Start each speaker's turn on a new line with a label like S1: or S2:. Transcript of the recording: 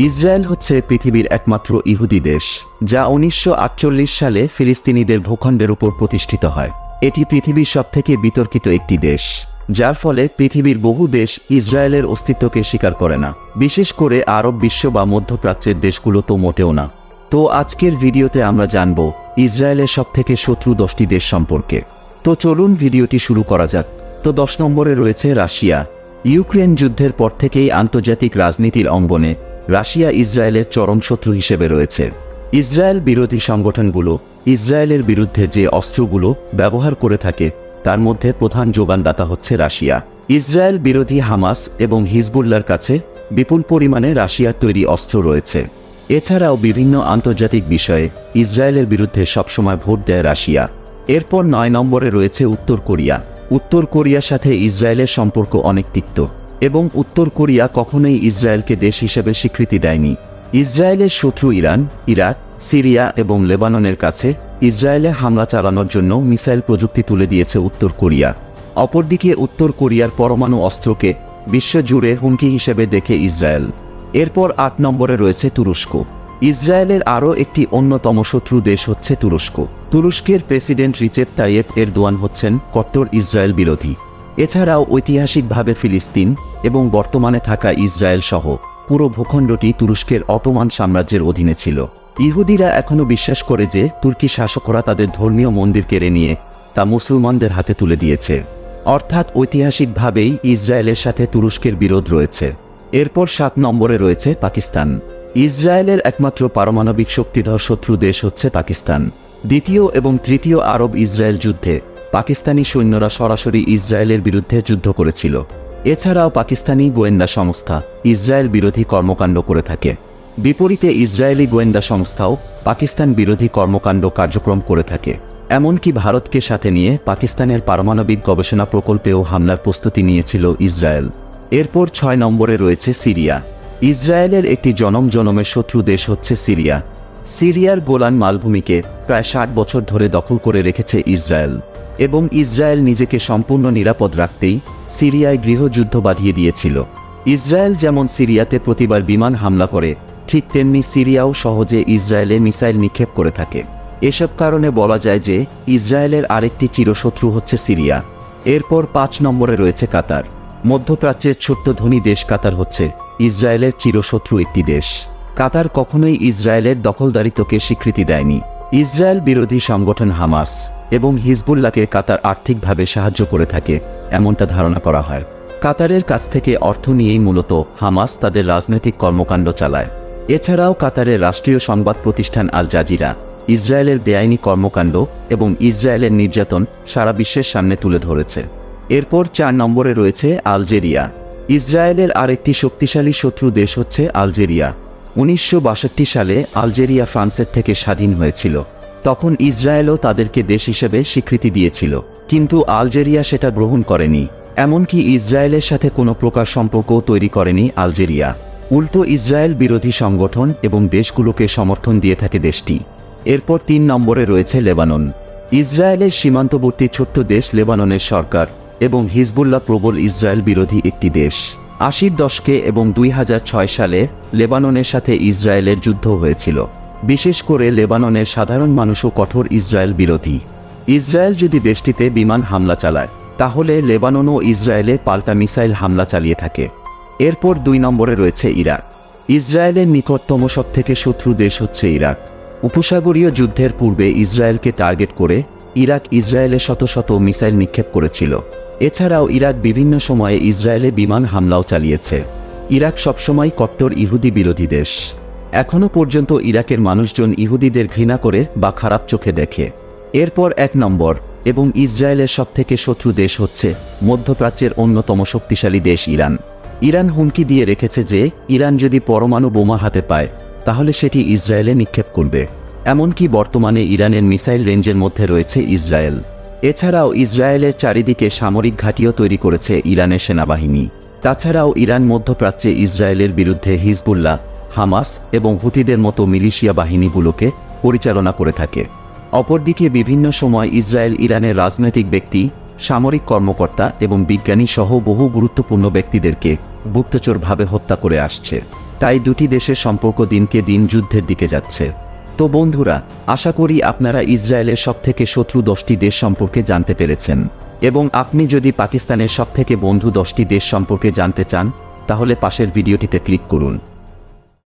S1: Israel হচ্ছে পৃথিবীর একমাত্র ইহুদি দেশ, যা 1948 সালে ফিলিস্তিনিদের ভূখণ্ডের উপর প্রতিষ্ঠিত হয়। এটি পৃথিবীর সবথেকে বিতর্কিত একটি দেশ, যার ফলে পৃথিবীর বহু দেশ ইসরায়েলের অস্তিত্বকে স্বীকার করে না, বিশেষ করে আরব বিশ্ব বা মধ্যপ্রাচ্যের দেশগুলো তো মোটেও না। তো আজকের ভিডিওতে আমরা জানব ইসরায়েলের সবথেকে শত্রু 10টি দেশ সম্পর্কে। তো চলুন ভিডিওটি শুরু করা যাক। তো 10 নম্বরে রয়েছে রাশিয়া। ইউক্রেন যুদ্ধের পর থেকেই আন্তর্জাতিক রাজনীতির অঙ্গনে রাশিয়া ইসরায়েলের চরম শত্রু হিসেবে রয়েছে। ইসরায়েল বিরোধী সংগঠনগুলো ইসরায়েলের বিরুদ্ধে যে অস্ত্রগুলো ব্যবহার করে থাকে তার মধ্যে প্রধান যোগানদাতা হচ্ছে রাশিয়া। ইসরায়েল বিরোধী হামাস এবং হিজবুল্লাহর কাছে বিপুল পরিমাণে রাশিয়ার তৈরি অস্ত্র রয়েছে। এছাড়াও বিভিন্ন আন্তর্জাতিক বিষয়ে ইসরায়েলের বিরুদ্ধে সবসময় ভোট দেয় রাশিয়া। এরপর 9 নম্বরে রয়েছে উত্তর কোরিয়া। উত্তর কোরিয়ার সাথে ইসরায়েলের সম্পর্ক অনেক তিক্ত এবং উত্তর কোরিয়া কখনোই ইসরায়েলকে দেশ হিসেবে স্বীকৃতি দেয়নি। ইসরায়েলের শত্রু ইরান, ইরাক, সিরিয়া এবং লেবাননের কাছে ইসরায়েলে হামলা চালানোর জন্য মিসাইল প্রযুক্তি তুলে দিয়েছে উত্তর কোরিয়া। অপরদিকে উত্তর কোরিয়ার পরমাণু অস্ত্রকে বিশ্বজুড়ে হুমকি হিসেবে দেখে ইসরায়েল। এরপর 8 নম্বরে রয়েছে তুরস্ক। ইসরায়েলের আরও একটি অন্যতম শত্রু দেশ হচ্ছে তুরস্ক। তুরস্কের প্রেসিডেন্ট রিসেপ তাইয়েপ এরদোয়ান হচ্ছেন কট্টর ইসরায়েল বিরোধী। এছাড়াও ঐতিহাসিকভাবে ফিলিস্তিন এবং বর্তমানে থাকা ইসরায়েল সহ পুরো ভূখণ্ডটি তুরস্কের অটোমান সাম্রাজ্যের অধীনে ছিল। ইহুদিরা এখনও বিশ্বাস করে যে তুর্কি শাসকরা তাদের ধর্মীয় মন্দির কেড়ে নিয়ে তা মুসলমানদের হাতে তুলে দিয়েছে, অর্থাৎ ঐতিহাসিকভাবেই ইসরায়েলের সাথে তুরস্কের বিরোধ রয়েছে। এরপর 7 নম্বরে রয়েছে পাকিস্তান। ইসরায়েলের একমাত্র পারমাণবিক শক্তিধর শত্রু দেশ হচ্ছে পাকিস্তান। দ্বিতীয় এবং তৃতীয় আরব ইসরায়েল যুদ্ধে পাকিস্তানি সৈন্যরা সরাসরি ইসরায়েলের বিরুদ্ধে যুদ্ধ করেছিল। এছাড়াও পাকিস্তানি গোয়েন্দা সংস্থা ইসরায়েল বিরোধী কর্মকাণ্ড করে থাকে। বিপরীতে ইসরায়েলি গোয়েন্দা সংস্থাও পাকিস্তান বিরোধী কর্মকাণ্ড কার্যক্রম করে থাকে। এমনকি ভারতকে সাথে নিয়ে পাকিস্তানের পারমাণবিক গবেষণা প্রকল্পেও হামলার প্রস্তুতি নিয়েছিল ইসরায়েল। এরপর 6 নম্বরে রয়েছে সিরিয়া। ইসরায়েলের একটি জনমের শত্রু দেশ হচ্ছে সিরিয়া। সিরিয়ার গোলান মালভূমিকে প্রায় 60 বছর ধরে দখল করে রেখেছে ইসরায়েল, এবং ইসরায়েল নিজেকে সম্পূর্ণ নিরাপদ রাখতেই সিরিয়ায় গৃহযুদ্ধ বাঁধিয়ে দিয়েছিল। ইসরায়েল যেমন সিরিয়াতে প্রতিবার বিমান হামলা করে, ঠিক তেমনি সিরিয়াও সহজে ইসরায়েলে মিসাইল নিক্ষেপ করে থাকে। এসব কারণে বলা যায় যে ইসরায়েলের আরেকটি চিরশত্রু হচ্ছে সিরিয়া। এরপর 5 নম্বরে রয়েছে কাতার। মধ্যপ্রাচ্যের ছোট্ট ধনী দেশ কাতার হচ্ছে ইসরায়েলের চিরশত্রু একটি দেশ। কাতার কখনোই ইসরায়েলের দখলদারিত্বকে স্বীকৃতি দেয়নি। ইসরায়েল বিরোধী সংগঠন হামাস এবং হিজবুল্লাহকে কাতার আর্থিকভাবে সাহায্য করে থাকে এমনটা ধারণা করা হয়। কাতারের কাছ থেকে অর্থ নিয়েই মূলত হামাস তাদের রাজনৈতিক কর্মকাণ্ড চালায়। এছাড়াও কাতারের রাষ্ট্রীয় সংবাদ প্রতিষ্ঠান আল জাজিরা ইসরায়েলের বেআইনি কর্মকাণ্ড এবং ইসরায়েলের নির্যাতন সারা বিশ্বের সামনে তুলে ধরেছে। এরপর 4 নম্বরে রয়েছে আলজেরিয়া। ইসরায়েলের আরেকটি শক্তিশালী শত্রু দেশ হচ্ছে আলজেরিয়া। 1962 সালে আলজেরিয়া ফ্রান্সের থেকে স্বাধীন হয়েছিল। তখন ইসরায়েলও তাদেরকে দেশ হিসেবে স্বীকৃতি দিয়েছিল, কিন্তু আলজেরিয়া সেটা গ্রহণ করেনি। এমনকি ইসরায়েলের সাথে কোনো প্রকার সম্পর্কও তৈরি করেনি আলজেরিয়া। উল্টো ইসরায়েল বিরোধী সংগঠন এবং দেশগুলোকে সমর্থন দিয়ে থাকে দেশটি। এরপর 3 নম্বরে রয়েছে লেবানন। ইসরায়েলের সীমান্তবর্তী ছোট্ট দেশ লেবাননের সরকার এবং হিজবুল্লাহ প্রবল ইসরায়েল বিরোধী একটি দেশ। 80-র দশকে এবং 2006 সালে লেবাননের সাথে ইসরায়েলের যুদ্ধ হয়েছিল। বিশেষ করে লেবাননের সাধারণ মানুষও কঠোর ইসরায়েল বিরোধী। ইসরায়েল যদি দেশটিতে বিমান হামলা চালায়, তাহলে লেবাননও ইসরায়েলে পাল্টা মিসাইল হামলা চালিয়ে থাকে। এরপর 2 নম্বরে রয়েছে ইরাক। ইসরায়েলের নিকটতম সবথেকে শত্রু দেশ হচ্ছে ইরাক। উপসাগরীয় যুদ্ধের পূর্বে ইসরায়েলকে টার্গেট করে ইরাক ইসরায়েলে শত শত মিসাইল নিক্ষেপ করেছিল। এছাড়াও ইরাক বিভিন্ন সময়ে ইসরায়েলে বিমান হামলাও চালিয়েছে। ইরাক সবসময় কট্টর ইহুদি বিরোধী দেশ। এখনও পর্যন্ত ইরাকের মানুষজন ইহুদিদের ঘৃণা করে বা খারাপ চোখে দেখে। এরপর 1 নম্বর এবং ইসরায়েলের সবথেকে শত্রু দেশ হচ্ছে মধ্যপ্রাচ্যের অন্যতম শক্তিশালী দেশ ইরান। ইরান হুমকি দিয়ে রেখেছে যে ইরান যদি পরমাণু বোমা হাতে পায় তাহলে সেটি ইসরায়েলে নিক্ষেপ করবে। এমনকি বর্তমানে ইরানের মিসাইল রেঞ্জের মধ্যে রয়েছে ইসরায়েল। এছাড়াও ইসরায়েলের চারিদিকে সামরিক ঘাঁটিও তৈরি করেছে ইরানের সেনাবাহিনী। তাছাড়াও ইরান মধ্যপ্রাচ্যে ইসরায়েলের বিরুদ্ধে হিজবুল্লাহ, হামাস এবং হুতিদের মতো মিলিশিয়া বাহিনীগুলোকে পরিচালনা করে থাকে। অপরদিকে বিভিন্ন সময় ইসরায়েল ইরানের রাজনৈতিক ব্যক্তি, সামরিক কর্মকর্তা এবং বিজ্ঞানী সহ বহু গুরুত্বপূর্ণ ব্যক্তিদেরকে গুপ্তচরভাবে হত্যা করে আসছে। তাই দুটি দেশের সম্পর্ক দিনকে দিন যুদ্ধের দিকে যাচ্ছে। তো বন্ধুরা, আশা করি আপনারা ইসরায়েলের সবথেকে শত্রু 10টি দেশ সম্পর্কে জানতে পেরেছেন, এবং আপনি যদি পাকিস্তানের সবথেকে বন্ধু 10টি দেশ সম্পর্কে জানতে চান তাহলে পাশের ভিডিওটিতে ক্লিক করুন।